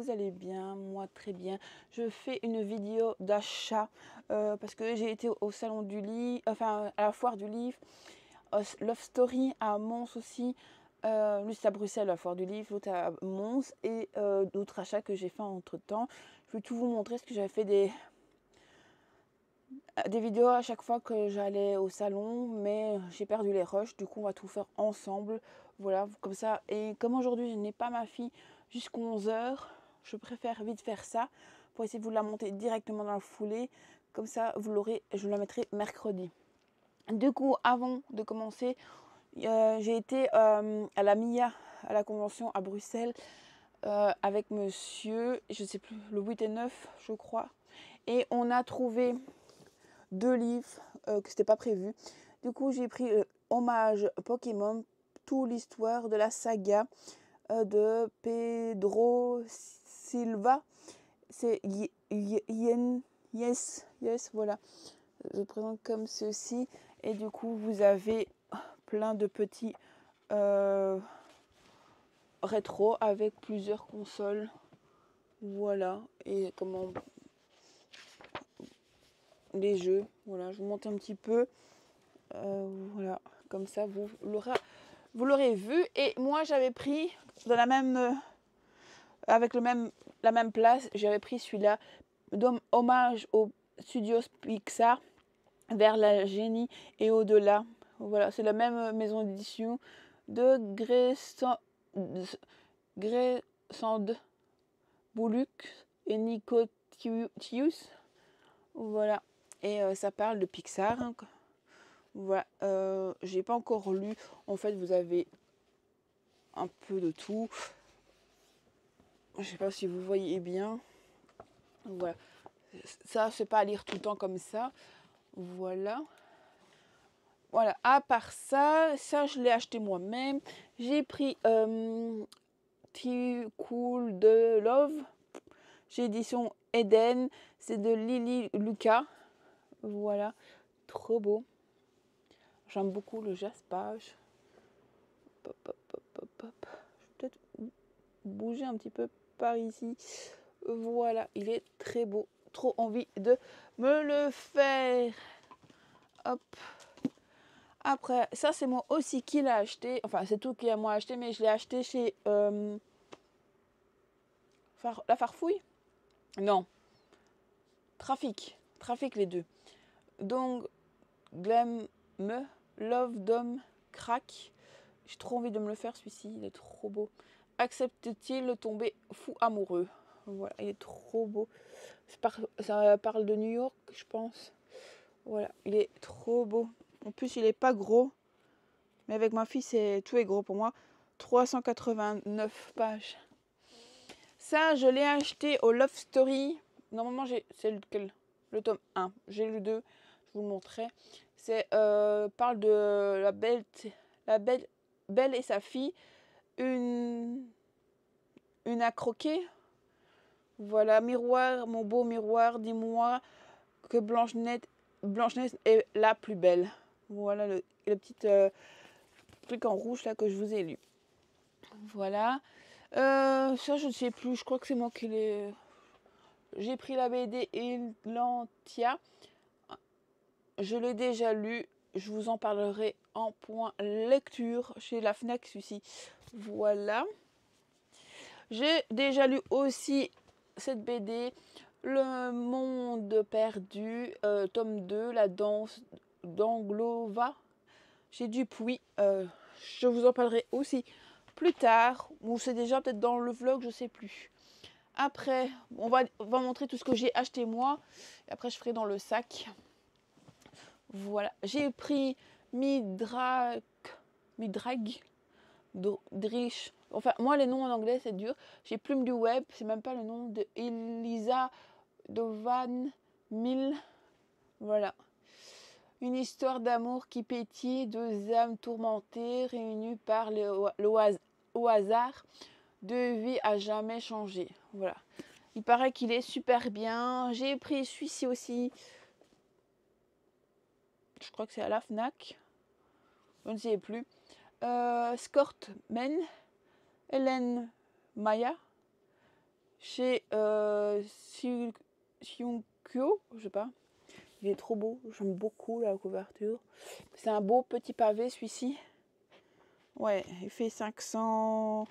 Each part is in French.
vous allez bien, moi très bien. Je fais une vidéo d'achat parce que j'ai été au salon du livre, enfin à la foire du livre, Love Story à Mons aussi. Lui c'est à Bruxelles, la foire du livre, l'autre à Mons et d'autres achats que j'ai fait entre temps. Je vais tout vous montrer parce que j'avais fait des vidéos à chaque fois que j'allais au salon, mais j'ai perdu les rushs, du coup on va tout faire ensemble, voilà, comme ça. Et comme aujourd'hui je n'ai pas ma fille jusqu'à 11h, je préfère vite faire ça pour essayer de vous la monter directement dans la foulée, comme ça vous l'aurez, je la mettrai mercredi. Du coup, avant de commencer, j'ai été à la MIA, à la convention à Bruxelles, avec monsieur, je sais plus, le 8 et 9 je crois, et on a trouvé 2 livres que c'était pas prévu. Du coup, j'ai pris Hommage Pokémon, toute l'histoire de la saga de Pedro Silva. C'est Yes, voilà. Je présente comme ceci. Et du coup, vous avez plein de petits rétro avec plusieurs consoles. Voilà. Et comment les jeux. Voilà, je vous montre un petit peu. Voilà, comme ça vous l'aurez vu. Et moi j'avais pris dans la même avec la même place, j'avais pris celui-là hommage aux studios Pixar, Vers la génie et au-delà. Voilà, c'est la même maison d'édition de Gressand Bouluk et Nico Tius. Voilà, et ça parle de Pixar, hein. Voilà, j'ai pas encore lu. En fait, vous avez un peu de tout. Je sais pas si vous voyez bien. Voilà, ça c'est pas à lire tout le temps comme ça. Voilà. Voilà, à part ça je l'ai acheté moi-même. J'ai pris Too Cool de Love. J'ai édition Eden. C'est de Lily Lucas. Voilà, trop beau. J'aime beaucoup le jaspage. Pop, pop, pop, pop, pop. Je vais peut-être bouger un petit peu par ici. Voilà, il est très beau. Trop envie de me le faire. Hop. Après, ça c'est moi aussi qui l'ai acheté. Enfin, c'est tout qui a moi acheté, mais je l'ai acheté chez La Farfouille. Non, Trafic les deux. Donc, Glam Me, Love Dom Crack. J'ai trop envie de me le faire celui-ci, il est trop beau. Accepte-t-il de tomber fou amoureux? Voilà, il est trop beau. Ça parle de New York, je pense. Voilà, il est trop beau. En plus, il est pas gros. Mais avec ma fille, tout est gros pour moi. 389 pages. Ça, je l'ai acheté au Love Story. Normalement, c'est lequel? Le tome 1. J'ai le 2. Je vous le montrerai. C'est parle de la belle et sa fille. Une à croquer. Voilà, miroir, mon beau miroir, dis-moi que Blanche-Neige est la plus belle. Voilà le petit truc en rouge là que je vous ai lu. Voilà. Ça, je ne sais plus. Je crois que c'est moi qui l'ai. J'ai pris la BD Elantia. Je l'ai déjà lu. Je vous en parlerai en point lecture chez la Fnac, celui-ci. Voilà. J'ai déjà lu aussi cette BD, Le Monde Perdu, tome 2, La Danse d'Anglova, chez Dupuis. Je vous en parlerai aussi plus tard, ou c'est déjà peut-être dans le vlog, je sais plus. Après, on va montrer tout ce que j'ai acheté moi, et après je ferai dans le sac. Voilà, j'ai pris Midrag, Drich. Enfin, moi, les noms en anglais, c'est dur. J'ai Plume du Web, c'est même pas le nom de Elisa Dovan Mill. Voilà. Une histoire d'amour qui pétille, deux âmes tourmentées, réunies par au hasard, deux vies à jamais changées. Voilà. Il paraît qu'il est super bien. J'ai pris celui-ci aussi. Je crois que c'est à la Fnac. Je ne sais plus. Scortman, Hélène Maya. chez Siunkyo, je sais pas. Il est trop beau, j'aime beaucoup la couverture. C'est un beau petit pavé celui-ci. Ouais, il fait 530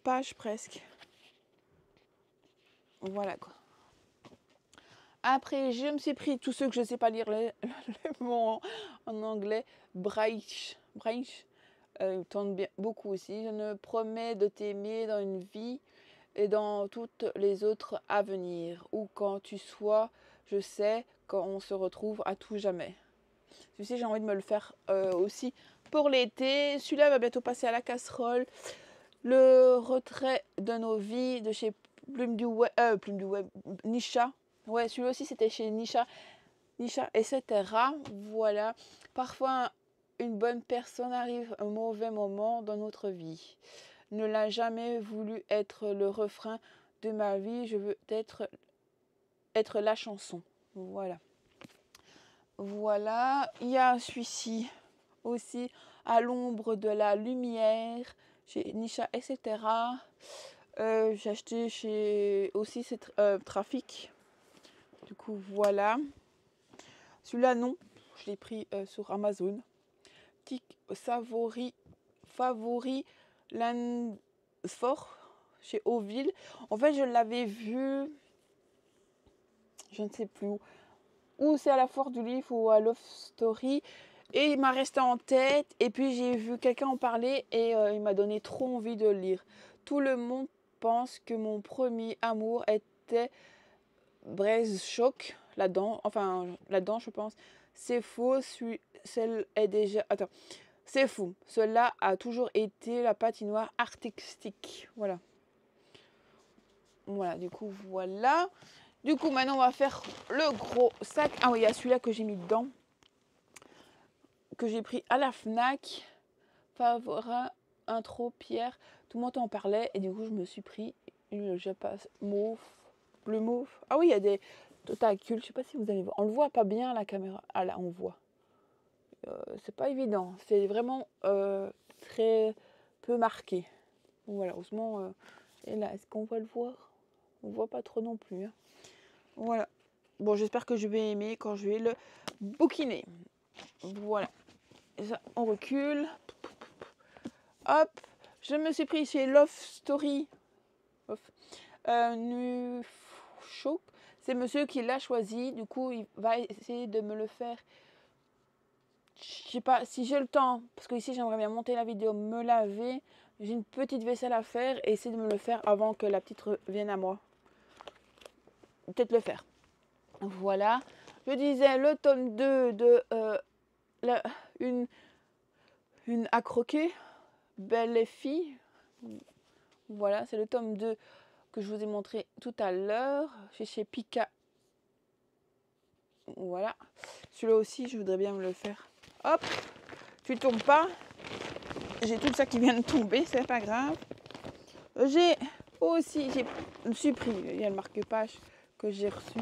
pages presque. Voilà quoi. Après, je me suis pris tous ceux que je ne sais pas lire les mots en anglais. Braille tente bien beaucoup aussi. Je me promets de t'aimer dans une vie et dans toutes les autres à venir. Ou quand tu sois, je sais, quand on se retrouve à tout jamais. Celui-ci, j'ai envie de me le faire aussi pour l'été. Celui-là va bientôt passer à la casserole. Le retrait de nos vies de chez Plume du Web, Nisha. Ouais, celui-là aussi, c'était chez Nisha, etc. Voilà. Parfois, une bonne personne arrive à un mauvais moment dans notre vie. Ne l'a jamais voulu être le refrain de ma vie. Je veux être la chanson. Voilà. Voilà. Il y a celui-ci aussi, à l'ombre de la lumière, chez Nisha, etc. J'ai acheté chez aussi Trafic. Du coup, voilà. Celui-là, non. Je l'ai pris sur Amazon. Tic favori Lansfort chez Oville. En fait, je l'avais vu, je ne sais plus où c'est à la Foire du Livre ou à Love Story. Et il m'a resté en tête. Et puis, j'ai vu quelqu'un en parler et il m'a donné trop envie de le lire. Tout le monde pense que mon premier amour était Braise Choc, là-dedans, je pense. C'est faux, celle est déjà... Attends, c'est fou. Cela a toujours été la patinoire artistique. Voilà. Voilà, du coup, voilà. Du coup, maintenant, on va faire le gros sac. Ah oui, il y a celui-là que j'ai mis dedans. Que j'ai pris à la Fnac. Favora, intro, Pierre. Tout le monde en parlait. Et du coup, je me suis pris une japasse mauve. Bleu mauve. Ah oui, il y a des tentacules. Je sais pas si vous allez voir. On le voit pas bien à la caméra. Ah là, on voit. C'est pas évident. C'est vraiment très peu marqué. Voilà, heureusement. Et là, est-ce qu'on va le voir? On voit pas trop non plus. Hein. Voilà. Bon, j'espère que je vais aimer quand je vais le bouquiner. Voilà. Et ça, on recule. Hop. Je me suis pris chez Love Story. Choc. C'est monsieur qui l'a choisi. Du coup, il va essayer de me le faire. Je sais pas si j'ai le temps. Parce que ici, j'aimerais bien monter la vidéo, me laver. J'ai une petite vaisselle à faire. Et essayer de me le faire avant que la petite revienne à moi. Peut-être le faire. Voilà. Je disais le tome 2 de une à croquer. Belle et fille. Voilà, c'est le tome 2 que je vous ai montré tout à l'heure. Chez Pika. Voilà. Celui-là aussi, je voudrais bien me le faire. Hop. Tu tombes pas. J'ai tout ça qui vient de tomber, c'est pas grave. J'ai aussi, je me suis pris, il y a le marque-page que j'ai reçu.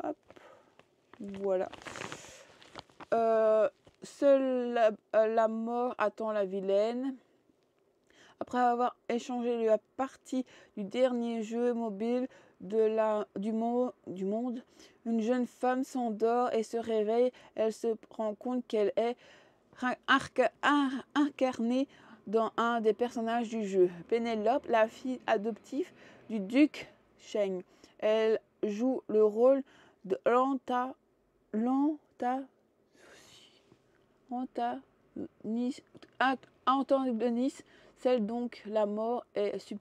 Hop. Voilà. Seule la mort attend la vilaine. Après avoir échangé la partie du dernier jeu mobile du monde, une jeune femme s'endort et se réveille. Elle se rend compte qu'elle est incarnée dans un des personnages du jeu. Pénélope, la fille adoptive du duc Sheng. Elle joue le rôle de antagoniste, celle donc la mort est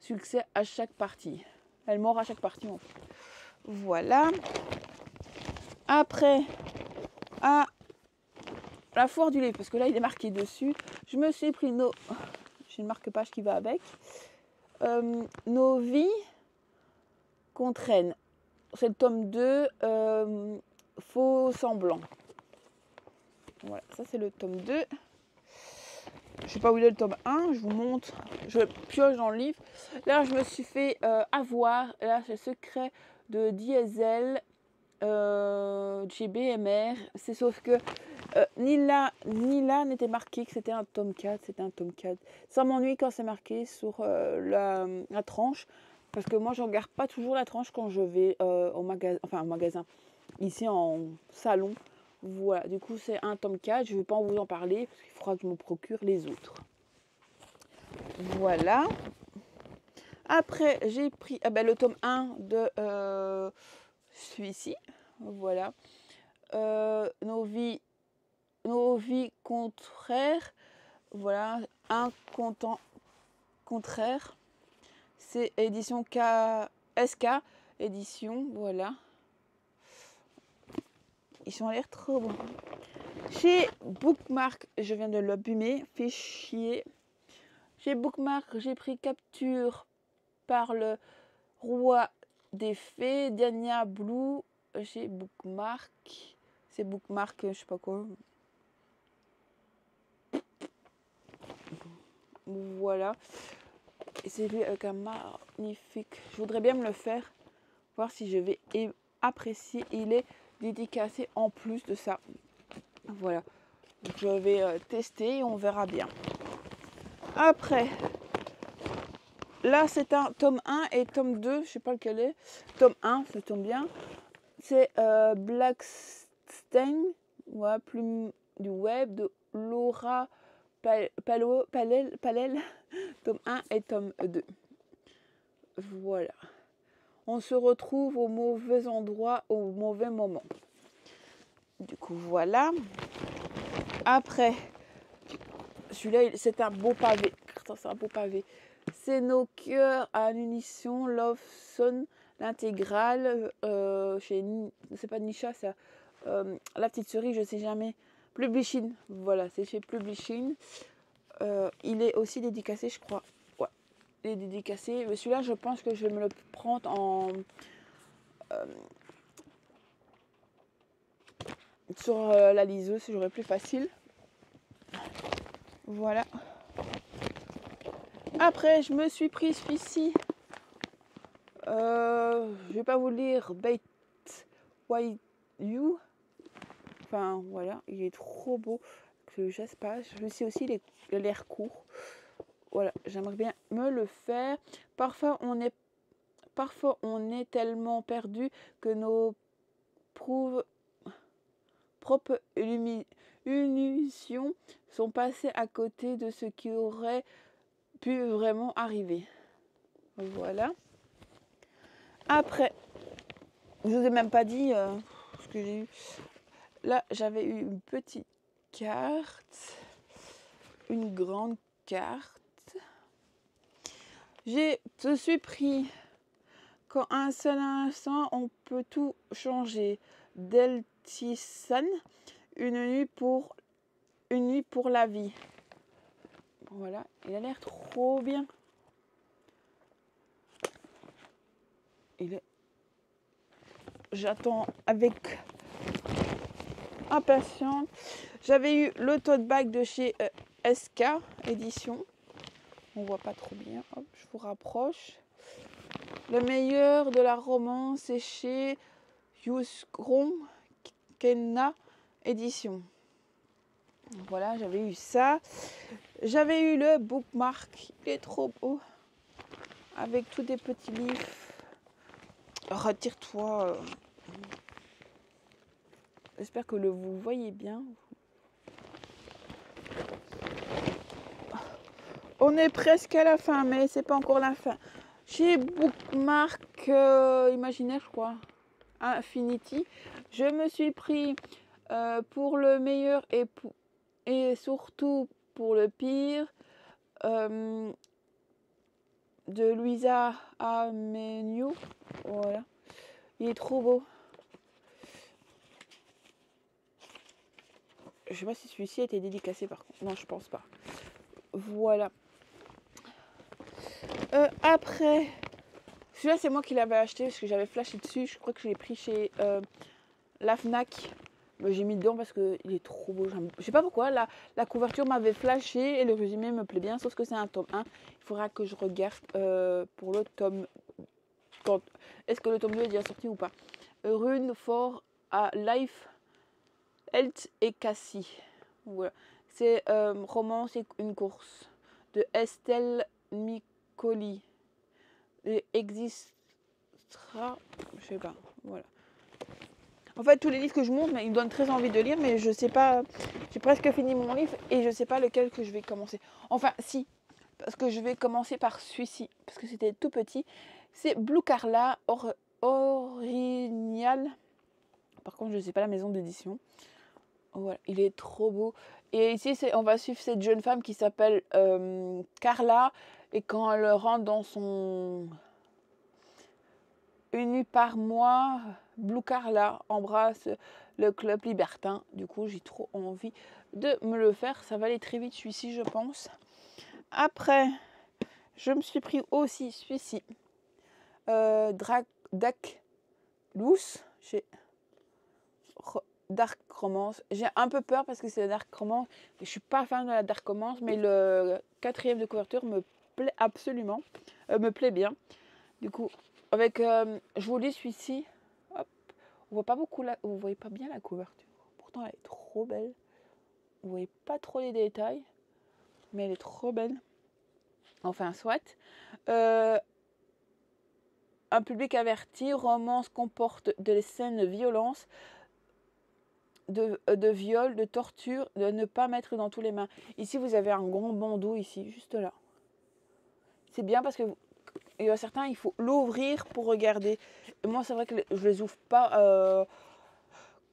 succès à chaque partie. Elle mord à chaque partie en fait. Voilà. Après, à la Foire du Livre, parce que là il est marqué dessus, je me suis pris j'ai une marque-page qui va avec. Nos vies qu'on traîne. C'est le tome 2, faux semblant. Voilà, ça c'est le tome 2. Je sais pas où il est le tome 1, je vous montre. Je pioche dans le livre. Là, je me suis fait avoir. Là, c'est le secret de Diesel chez BMR. C'est sauf que Ni là n'était marqué que c'était un tome 4, c'était un tome 4. Ça m'ennuie quand c'est marqué sur la tranche, parce que moi je regarde pas toujours la tranche quand je vais au magasin, ici en salon. Voilà, du coup c'est un tome 4, je ne vais pas vous en parler, parce qu'il faudra que je me procure les autres. Voilà. Après j'ai pris le tome 1 de celui-ci. Voilà. Nos vies contraires. Voilà, un content contraire. C'est édition SK édition, voilà. Ils ont l'air trop bons. Chez Bookmark, je viens de l'abîmer, fait chier. Chez Bookmark, j'ai pris Capture par le roi des fées, Diana Blue. Chez Bookmark, c'est Bookmark, je sais pas quoi. Voilà. Et c'est lui avec un magnifique. Je voudrais bien me le faire, voir si je vais apprécier. Il est dédicacé en plus de ça. Voilà. Donc je vais tester et on verra bien. Après, là c'est un tome 1 et tome 2, je sais pas lequel est. Tome 1, ça tombe bien. C'est Blackstein, voilà, plume du web de Laura Palel, tome 1 et tome 2. Voilà. On se retrouve au mauvais endroit, au mauvais moment. Du coup, voilà. Après, celui-là, c'est un beau pavé. C'est un beau pavé. C'est Nos cœurs à l'unisson, Love Son, l'intégrale. C'est pas Nisha, ça. La petite cerise, je sais jamais. Publishing. Voilà, c'est chez Publishing. Il est aussi dédicacé, je crois. Ouais, il est dédicacé. Mais celui-là, je pense que je vais me le prendre en... sur la liseuse, j'aurais plus facile. Voilà. Après, je me suis pris celui-ci. Je vais pas vous lire Bait Why You. Enfin, voilà, il est trop beau. Que j'espère. Celui-ci aussi, il a l'air court. Voilà, j'aimerais bien me le faire. Parfois, on est tellement perdu que nos propres illusions sont passées à côté de ce qui aurait pu vraiment arriver. Voilà. Après, je vous ai même pas dit ce que j'ai eu. Là, j'avais eu une petite carte, une grande carte. Je suis pris qu'en un seul instant, on peut tout changer. Deltisan, une nuit pour la vie. Voilà, il a l'air trop bien. J'attends avec impatience. J'avais eu le tote bag de chez SK édition. On voit pas trop bien. Hop, je vous rapproche. Le meilleur de la romance est chez Yuskron Kenna édition. Voilà, j'avais eu ça. J'avais eu le Bookmark. Il est trop beau. Avec tous des petits livres. Retire-toi. J'espère que vous voyez bien. On est presque à la fin, mais c'est pas encore la fin. Chez Bookmark Imaginaire, je crois, Infinity, je me suis pris pour le meilleur et surtout pour le pire de Louisa Amenio. Voilà, il est trop beau. Je sais pas si celui-ci a été dédicacé par contre. Non, je pense pas. Voilà. Après, celui-là c'est moi qui l'avais acheté parce que j'avais flashé dessus. Je crois que je l'ai pris chez la Fnac. J'ai mis dedans parce qu'il est trop beau. Je sais pas pourquoi. La couverture m'avait flashé et le résumé me plaît bien. Sauf que c'est un tome 1. Il faudra que je regarde pour le tome. Est-ce que le tome 2 est déjà sorti ou pas? Rune for a Life Health et Cassie. Voilà. C'est Romance et une course de Estelle Micoli. Et existera, je sais pas, voilà. En fait, tous les livres que je montre, ils me donnent très envie de lire, mais je sais pas, j'ai presque fini mon livre et je sais pas lequel que je vais commencer. Enfin, si, parce que je vais commencer par celui-ci, parce que c'était tout petit. C'est Blue Carla Orignal. Par contre, je sais pas la maison d'édition. Voilà, il est trop beau. Et ici, on va suivre cette jeune femme qui s'appelle Carla. Et quand elle rentre dans son une nuit par mois, Blue Carla embrasse le club libertin. Du coup, j'ai trop envie de me le faire. Ça va aller très vite, celui-ci, je pense. Après, je me suis pris aussi celui-ci. Dark Loose chez Dark Romance. J'ai un peu peur parce que c'est la Dark Romance. Je suis pas fan de la Dark Romance, mais le 4e de couverture me plaît absolument. Me plaît bien. Du coup, avec, je vous lis celui-ci. Hop, on voit pas beaucoup vous voyez pas bien la couverture. Pourtant, elle est trop belle. Vous voyez pas trop les détails, mais elle est trop belle. Enfin, soit. Un public averti, romance comporte des scènes de violence, de viol, de torture, de ne pas mettre dans tous les mains. Ici, vous avez un grand bandeau ici, juste là. C'est bien parce que il y a certains, il faut l'ouvrir pour regarder. Et moi, c'est vrai que je les ouvre pas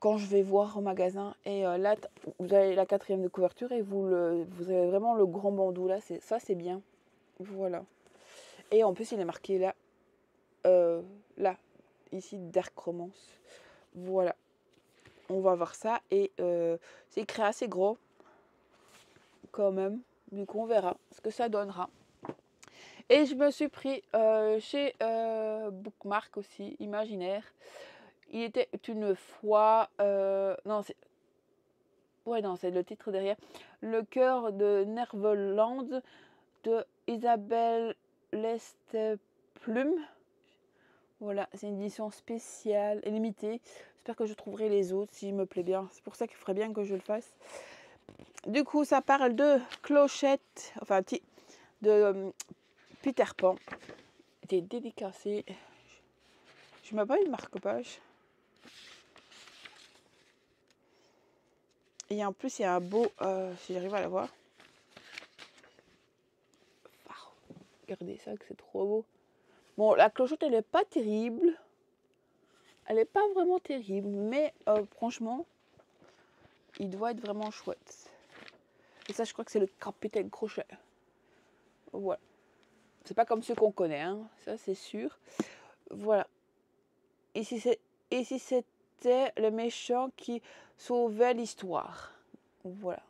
quand je vais voir au magasin. Et là, vous avez la 4e de couverture et vous avez vraiment le grand bandeau là. Ça, c'est bien. Voilà. Et en plus, il est marqué là. Là, ici, Dark Romance. Voilà. On va voir ça. Et c'est écrit assez gros. Quand même. Du coup, on verra ce que ça donnera. Et je me suis pris chez Bookmark aussi, Imaginaire. Il était une fois... non, c'est... Ouais, non, c'est le titre derrière. Le cœur de Nerveland de Isabelle Lesteplume. Voilà, c'est une édition spéciale et limitée. J'espère que je trouverai les autres si me plaît bien. C'est pour ça qu'il ferait bien que je le fasse. Du coup, ça parle de Clochette, enfin, de Peter Pan. C'était dédicacé. Je mets pas eu de marque-page. Et en plus, il y a un beau... si j'arrive à la voir. Wow. Regardez ça, que c'est trop beau. Bon, la clochette, elle n'est pas terrible. Elle n'est pas vraiment terrible. Mais franchement, il doit être vraiment chouette. Et ça, je crois que c'est le Capitaine Crochet. Voilà. C'est pas comme ceux qu'on connaît, hein. Ça, c'est sûr. Voilà. Et si c'était le méchant qui sauvait l'histoire. Voilà.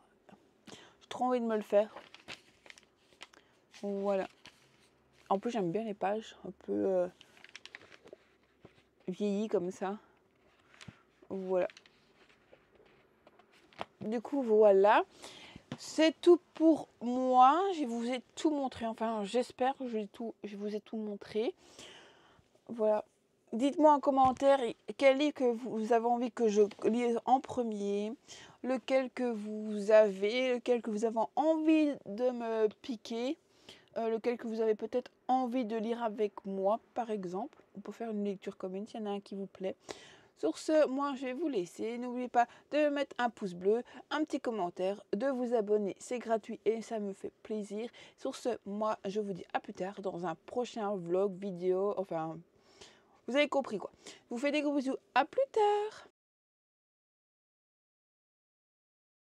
J'ai trop envie de me le faire. Voilà. En plus, j'aime bien les pages un peu vieillies comme ça. Voilà. Du coup, voilà. C'est tout pour moi. Je vous ai tout montré. Enfin, j'espère que je vous ai tout montré. Voilà. Dites-moi en commentaire quel livre que vous avez envie que je lise en premier, lequel que vous avez envie de me piquer, lequel que vous avez peut-être envie de lire avec moi, par exemple. On peut faire une lecture commune s'il y en a un qui vous plaît. Sur ce, moi, je vais vous laisser. N'oubliez pas de mettre un pouce bleu, un petit commentaire, de vous abonner. C'est gratuit et ça me fait plaisir. Sur ce, moi, je vous dis à plus tard dans un prochain vlog, vidéo, enfin... Vous avez compris quoi. Je vous fais des gros bisous. À plus tard.